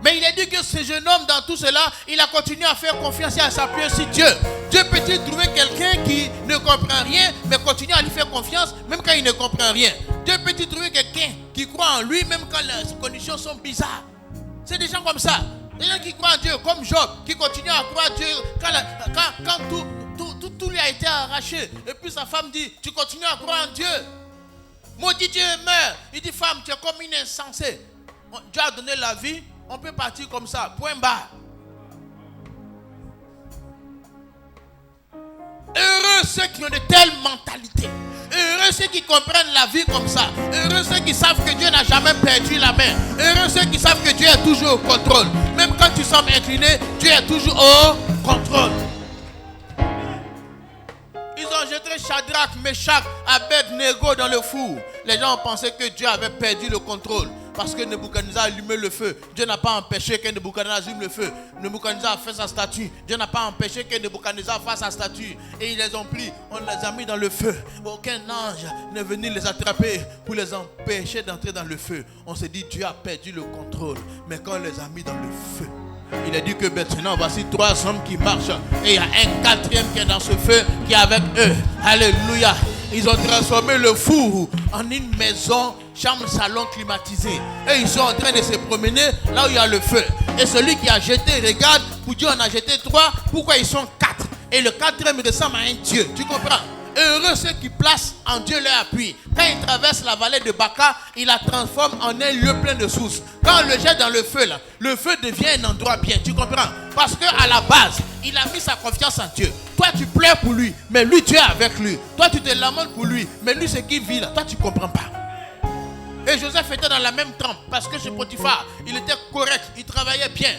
Mais il a dit que ce jeune homme, dans tout cela, il a continué à faire confiance et à s'appuyer sur Dieu. Dieu peut-il trouver quelqu'un qui ne comprend rien, mais continue à lui faire confiance, même quand il ne comprend rien. Dieu peut-il trouver quelqu'un qui croit en lui, même quand les conditions sont bizarres. C'est des gens comme ça. Des gens qui croient en Dieu, comme Job, qui continuent à croire en Dieu quand tout lui a été arraché. Et puis sa femme dit, tu continues à croire en Dieu. Maudit Dieu meurt. Il dit, femme, tu es comme une insensée. Dieu a donné la vie. On peut partir comme ça, point barre. Heureux ceux qui ont de telles mentalités. Heureux ceux qui comprennent la vie comme ça. Heureux ceux qui savent que Dieu n'a jamais perdu la main. Heureux ceux qui savent que Dieu est toujours au contrôle. Même quand tu sembles incliné, Dieu est toujours au contrôle. Ils ont jeté Shadrach, Meshach, Abed-Nego dans le four. Les gens ont pensé que Dieu avait perdu le contrôle. Parce que Nebuchadnezzar a allumé le feu. Dieu n'a pas empêché que Nebuchadnezzar allume le feu. Nebuchadnezzar a fait sa statue. Dieu n'a pas empêché que Nebuchadnezzar fasse sa statue. Et ils les ont pris. On les a mis dans le feu. Aucun ange n'est venu les attraper pour les empêcher d'entrer dans le feu. On s'est dit Dieu a perdu le contrôle. Mais quand on les a mis dans le feu, il a dit que maintenant voici 3 hommes qui marchent. Et il y a un 4e qui est dans ce feu qui est avec eux. Alléluia. Ils ont transformé le four en une maison, chambre, salon climatisé. Et ils sont en train de se promener là où il y a le feu. Et celui qui a jeté, regarde, pour Dieu on a jeté 3, pourquoi ils sont 4? Et le 4e ressemble à un Dieu, tu comprends? Heureux ceux qui placent en Dieu leur appui. Quand il traverse la vallée de Baca, il la transforme en un lieu plein de sources. Quand on le jette dans le feu, là, le feu devient un endroit bien. Tu comprends? Parce qu'à la base, il a mis sa confiance en Dieu. Toi, tu pleures pour lui, mais lui, Dieu est avec lui. Toi, tu te lamentes pour lui, mais lui, ce qu'il vit là, toi, tu ne comprends pas. Et Joseph était dans la même trempe parce que chez Potiphar, il était correct, il travaillait bien.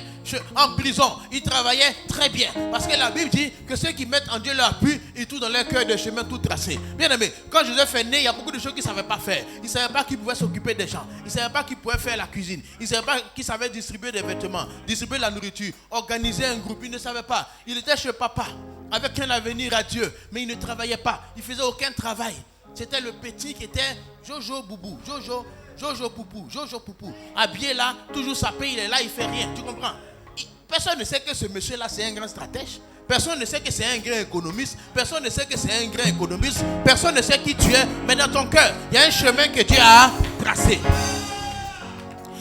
En prison, il travaillait très bien. Parce que la Bible dit que ceux qui mettent en Dieu leur appui, ils trouvent dans leur cœur des chemins tout tracés. Bien aimé, quand Joseph est né, il y a beaucoup de choses qu'il ne savait pas faire. Il ne savait pas qu'il pouvait s'occuper des gens. Il ne savait pas qu'il pouvait faire la cuisine. Il ne savait pas qu'il savait distribuer des vêtements, distribuer la nourriture, organiser un groupe. Il ne savait pas. Il était chez papa, avec un avenir à Dieu. Mais il ne travaillait pas. Il ne faisait aucun travail. C'était le petit qui était Jojo Boubou, Jojo Poupou, habillé là, toujours sapé, il est là, il fait rien, tu comprends? Personne ne sait que ce monsieur-là, c'est un grand stratège. Personne ne sait que c'est un grand économiste. Personne ne sait que c'est un grand économiste. Personne ne sait qui tu es. Mais dans ton cœur, il y a un chemin que Dieu a tracé.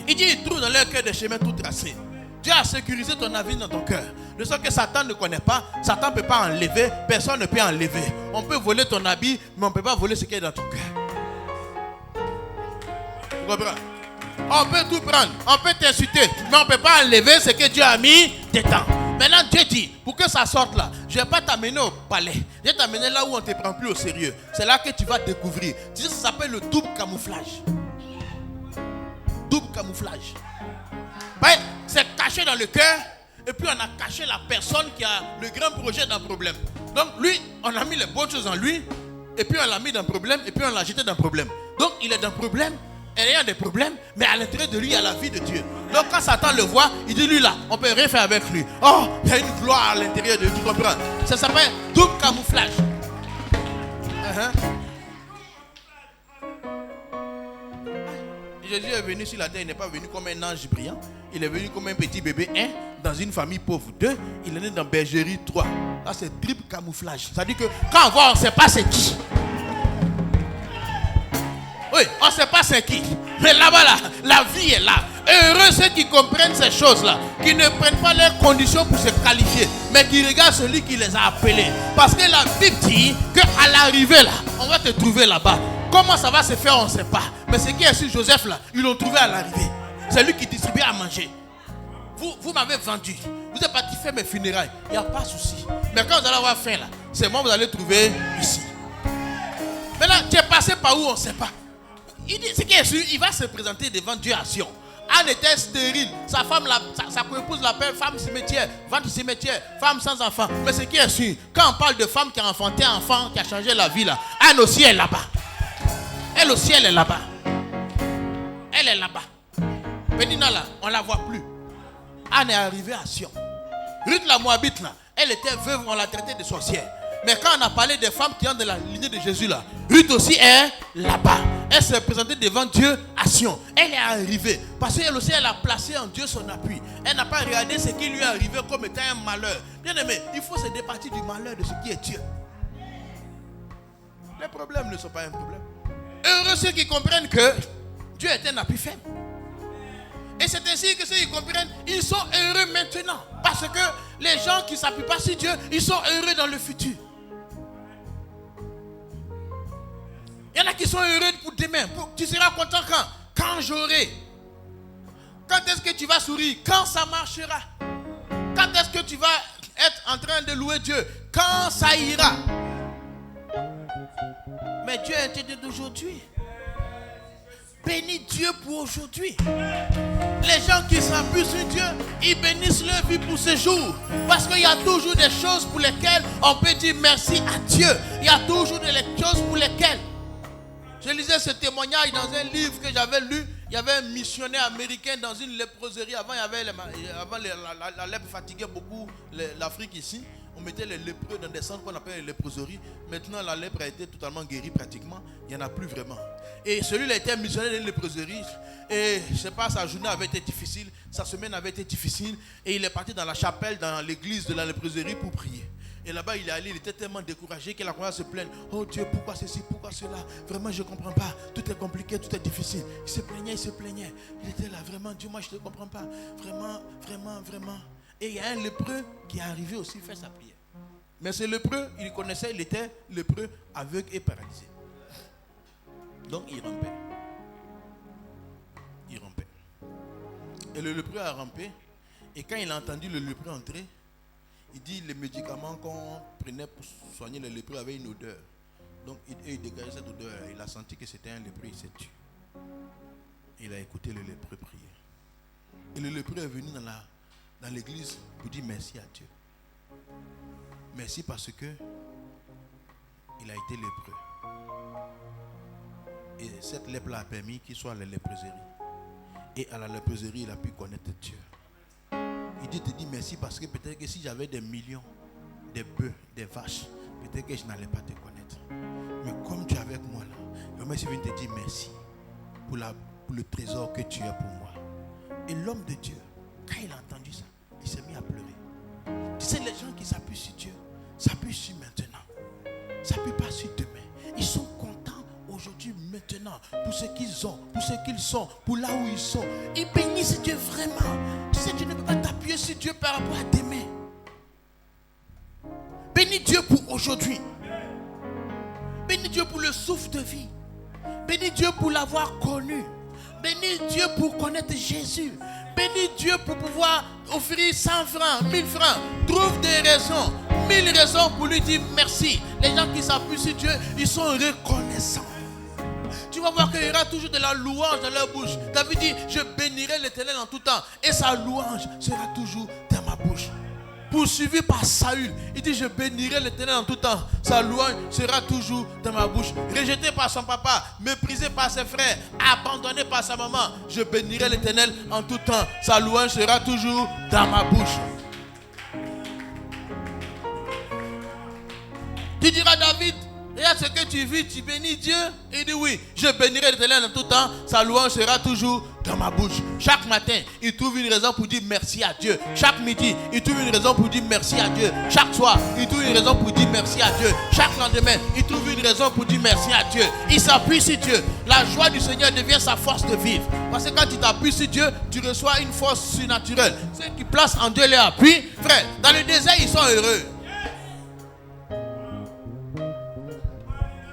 Il dit, il trouve dans leur cœur des chemins tout tracés. Dieu a sécurisé ton avenir dans ton cœur. De sorte que Satan ne connaît pas. Satan ne peut pas enlever. Personne ne peut enlever. On peut voler ton habit, mais on ne peut pas voler ce qui est dans ton cœur. Tu comprends? On peut tout prendre. On peut t'insulter, mais on ne peut pas enlever ce que Dieu a mis dedans. Maintenant, Dieu dit, pour que ça sorte là, je ne vais pas t'amener au palais. Je vais t'amener là où on ne te prend plus au sérieux. C'est là que tu vas découvrir. Tu sais, ça s'appelle le double camouflage. Double camouflage. C'est caché dans le cœur. Et puis on a caché la personne qui a le grand projet d'un problème. Donc lui, on a mis les bonnes choses en lui. Et puis on l'a mis dans le problème. Et puis on l'a jeté dans le problème. Donc il est dans le problème. ayant des problèmes, mais à l'intérieur de lui, il y a la vie de Dieu. Donc quand Satan le voit, il dit lui là, on ne peut rien faire avec lui. Oh, il y a une gloire à l'intérieur de lui, tu comprends? Ça s'appelle double camouflage. Jésus est venu sur la terre, il n'est pas venu comme un ange brillant. Il est venu comme un petit bébé, 1, dans une famille pauvre, 2, il est né dans bergerie, 3. Là, c'est triple camouflage. C'est-à-dire que quand on voit, on ne sait pas c'est qui. Oui, on ne sait pas c'est qui. Mais là-bas, là, la vie est là. Heureux ceux qui comprennent ces choses-là, qui ne prennent pas leurs conditions pour se qualifier, mais qui regardent celui qui les a appelés. Parce que la Bible dit qu'à l'arrivée, là, on va te trouver là-bas. Comment ça va se faire, on ne sait pas. Mais ce qui est sur Joseph, là, ils l'ont trouvé à l'arrivée. C'est lui qui distribuait à manger. Vous m'avez vendu. Vous êtes parti faire mes funérailles. Il n'y a pas de souci. Mais quand vous allez avoir faim, là, c'est moi que vous allez trouver ici. Maintenant, tu es passé par où, on ne sait pas. Il dit, ce qui est sûr, il va se présenter devant Dieu à Sion. Anne était stérile. Sa femme, sa co-épouse l'appelle femme cimetière, vente cimetière, femme sans enfant. Mais ce qui est sûr, quand on parle de femme qui a enfanté un enfant, qui a changé la vie, là, Anne aussi est là-bas. Elle aussi, elle est là-bas. Elle est là-bas. Pénina, là, on ne la voit plus. Anne est arrivée à Sion. Ruth la Moabite, là, elle était veuve, on l'a traitée de sorcière. Mais quand on a parlé des femmes qui ont de la lignée de Jésus, là, Ruth aussi est là-bas. Elle s'est présentée devant Dieu à Sion. Elle est arrivée. Parce qu'elle aussi, elle a placé en Dieu son appui. Elle n'a pas regardé ce qui lui est arrivé comme étant un malheur. Bien aimé, il faut se départir du malheur de ce qui est Dieu. Les problèmes ne sont pas un problème. Heureux ceux qui comprennent que Dieu est un appui faible. Et c'est ainsi que ceux qui comprennent, ils sont heureux maintenant. Parce que les gens qui ne s'appuient pas sur Dieu, ils sont heureux dans le futur. Il y en a qui sont heureux pour demain. Tu seras content quand? Quand j'aurai. Quand est-ce que tu vas sourire? Quand ça marchera. Quand est-ce que tu vas être en train de louer Dieu? Quand ça ira. Mais Dieu est un Dieu d'aujourd'hui. Bénis Dieu pour aujourd'hui. Les gens qui s'appuient sur Dieu, ils bénissent leur vie pour ce jour. Parce qu'il y a toujours des choses pour lesquelles on peut dire merci à Dieu. Il y a toujours des choses pour lesquelles. Je lisais ce témoignage dans un livre que j'avais lu. Il y avait un missionnaire américain dans une léproserie. Avant, la lèpre fatiguait beaucoup l'Afrique ici. On mettait les lépreux dans des centres qu'on appelle les léproseries. Maintenant, la lèpre a été totalement guérie pratiquement. Il n'y en a plus vraiment. Et celui-là était missionnaire dans une léproserie. Et je ne sais pas, sa journée avait été difficile. Sa semaine avait été difficile. Et il est parti dans la chapelle, dans l'église de la léproserie pour prier. Et là-bas, il est allé, il était tellement découragé qu'il a commencé à se plaindre. Oh Dieu, pourquoi ceci, pourquoi cela? Vraiment, je ne comprends pas. Tout est compliqué, tout est difficile. Il se plaignait. Il était là, vraiment, Dieu, moi, je ne te comprends pas. Vraiment. Et il y a un lépreux qui est arrivé aussi faire sa prière. Mais ce lépreux, il connaissait, il était lépreux, aveugle et paralysé. Donc, il rampait. Et le lépreux a rampé. Et quand il a entendu le lépreux entrer, il dit les médicaments qu'on prenait pour soigner les lépreux avaient une odeur. Donc il dégageait cette odeur. Il a senti que c'était un lépreux, il s'est tué. Il a écouté le lépreux prier. Et le lépreux est venu dans l'église pour dire merci à Dieu. Merci parce que il a été lépreux. Et cette lèpre a permis qu'il soit à la léproserie. Et à la léproserie, il a pu connaître Dieu. Il te dit merci parce que peut-être que si j'avais des millions, des bœufs, des vaches, peut-être que je n'allais pas te connaître. Mais comme tu es avec moi là, je viens te dire merci pour le trésor que tu as pour moi. Et l'homme de Dieu, quand il a entendu ça, il s'est mis à pleurer. Tu sais, les gens qui s'appuient sur Dieu, s'appuient sur maintenant. S'appuient pas sur demain. Ils sont contents aujourd'hui, maintenant, pour ce qu'ils ont, pour ce qu'ils sont, pour là où ils sont. Ils bénissent Dieu vraiment. Tu sais, tu ne peux pas t'appuyer sur Dieu par rapport à demain. Bénis Dieu pour aujourd'hui. Bénis Dieu pour le souffle de vie. Bénis Dieu pour l'avoir connu. Bénis Dieu pour connaître Jésus. Bénis Dieu pour pouvoir offrir 100 francs, 1000 francs. Trouve des raisons, 1000 raisons pour lui dire merci. Les gens qui s'appuient sur Dieu, ils sont reconnaissants. Tu vas voir qu'il y aura toujours de la louange dans leur bouche. David dit, je bénirai l'Éternel en tout temps. Et sa louange sera toujours dans ma bouche. poursuivi par Saül. Il dit, je bénirai l'Éternel en tout temps. Sa louange sera toujours dans ma bouche. Rejeté par son papa, méprisé par ses frères, abandonné par sa maman, je bénirai l'Éternel en tout temps. Sa louange sera toujours dans ma bouche. Tu diras, David, regarde ce que tu vis, tu bénis Dieu. Et il dit oui, je bénirai l'Éternel en tout temps, sa louange sera toujours dans ma bouche. Chaque matin, il trouve une raison pour dire merci à Dieu. Chaque midi, il trouve une raison pour dire merci à Dieu. Chaque soir, il trouve une raison pour dire merci à Dieu. Chaque lendemain, il trouve une raison pour dire merci à Dieu. Il s'appuie sur Dieu. La joie du Seigneur devient sa force de vivre. Parce que quand tu t'appuies sur Dieu, tu reçois une force surnaturelle. Ceux qui placent en Dieu leur appui, frère, dans le désert, ils sont heureux.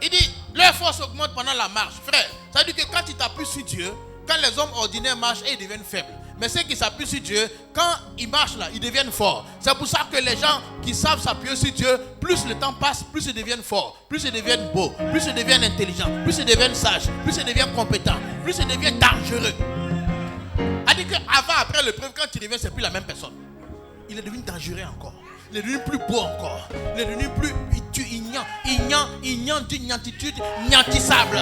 Il dit, leur force augmente pendant la marche. Frère, ça veut dire que quand tu t'appuies sur Dieu, quand les hommes ordinaires marchent, ils deviennent faibles. Mais ceux qui s'appuient sur Dieu, quand ils marchent là, ils deviennent forts. C'est pour ça que les gens qui savent s'appuyer sur Dieu, plus le temps passe, plus ils deviennent forts, plus ils deviennent beaux, plus ils deviennent intelligents, plus ils deviennent sages, plus ils deviennent compétents, plus ils deviennent dangereux. C'est-à-dire qu'avant, après l'épreuve, quand tu reviens, c'est plus la même personne. Il est devenu dangereux encore. Il est devenu plus beau encore. Il est devenu plus ignant d'une ignantitude ignantissable.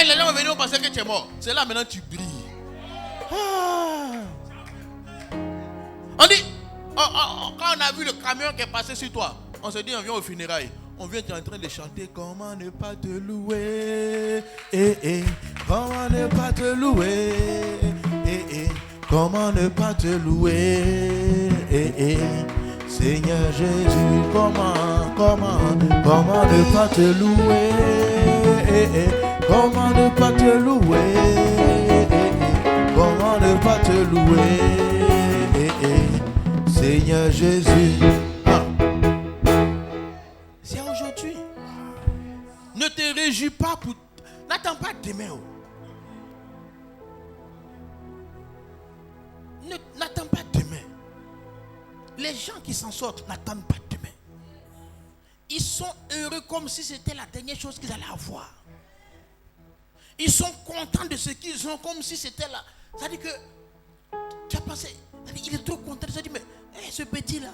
Les gens vont venir penser que tu es mort. C'est là maintenant tu brilles. On dit, quand on a vu le camion qui est passé sur toi, on se dit on vient au funérailles. On vient en train de chanter comment ne pas te louer. Comment ne pas te louer. Comment ne pas te louer, Seigneur Jésus, comment ne pas te louer, comment ne pas te louer, comment ne pas te louer, Seigneur Jésus. C'est aujourd'hui. Ne te réjouis pas pour... N'attends pas demain. N'attends pas demain. Les gens qui s'en sortent n'attendent pas demain. Ils sont heureux comme si c'était la dernière chose qu'ils allaient avoir. Ils sont contents de ce qu'ils ont comme si c'était là. C'est-à-dire que tu as pensé, il est trop content. Il dit, mais ce petit-là,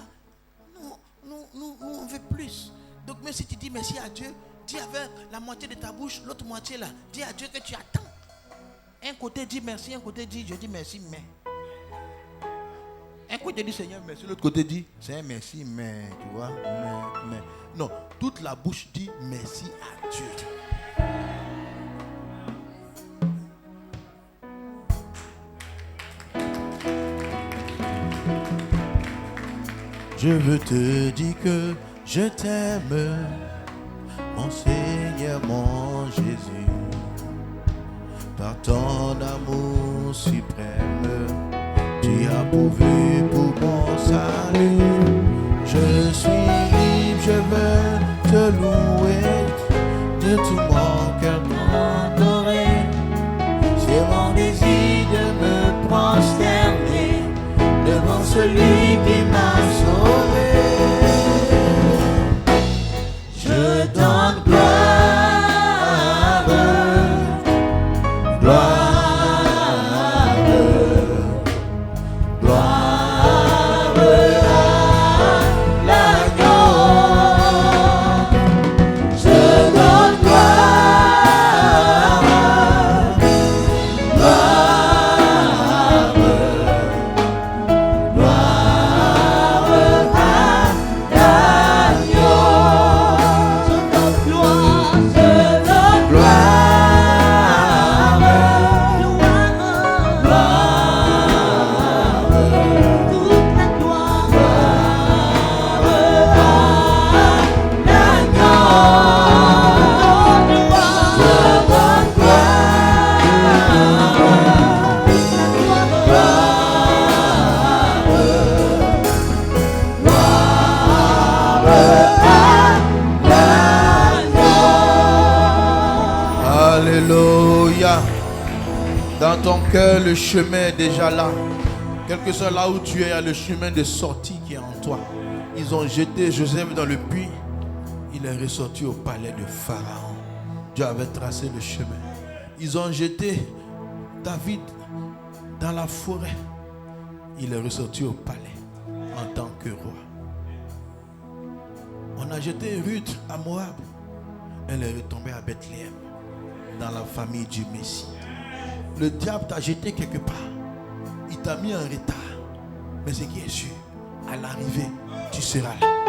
nous on veut plus. Donc même si tu dis merci à Dieu, dis avec la moitié de ta bouche, l'autre moitié là, dis à Dieu que tu attends. Un côté dit merci, un côté dit je dis merci, mais... Un côté dit Seigneur merci, l'autre côté dit Seigneur merci, mais tu vois, mais. Non, toute la bouche dit merci à Dieu. Je veux te dire que je t'aime, mon Seigneur, mon Jésus, par ton amour suprême. Tu as pourvu pour mon salut. Je suis libre, je veux te louer. De tout mon cœur t'adorer. C'est mon désir de me prosterner devant celui qui m'a sauvé. Je donne gloire, gloire. Dans ton cœur, le chemin est déjà là. Quel que soit là où tu es, il y a le chemin de sortie qui est en toi. Ils ont jeté Joseph dans le puits. Il est ressorti au palais de Pharaon. Dieu avait tracé le chemin. Ils ont jeté David dans la forêt. il est ressorti au palais en tant que roi. On a jeté Ruth à Moab. Elle est retombée à Bethléem, dans la famille du Messie. Le diable t'a jeté quelque part. Il t'a mis en retard. Mais ce qui est sûr, à l'arrivée, tu seras là.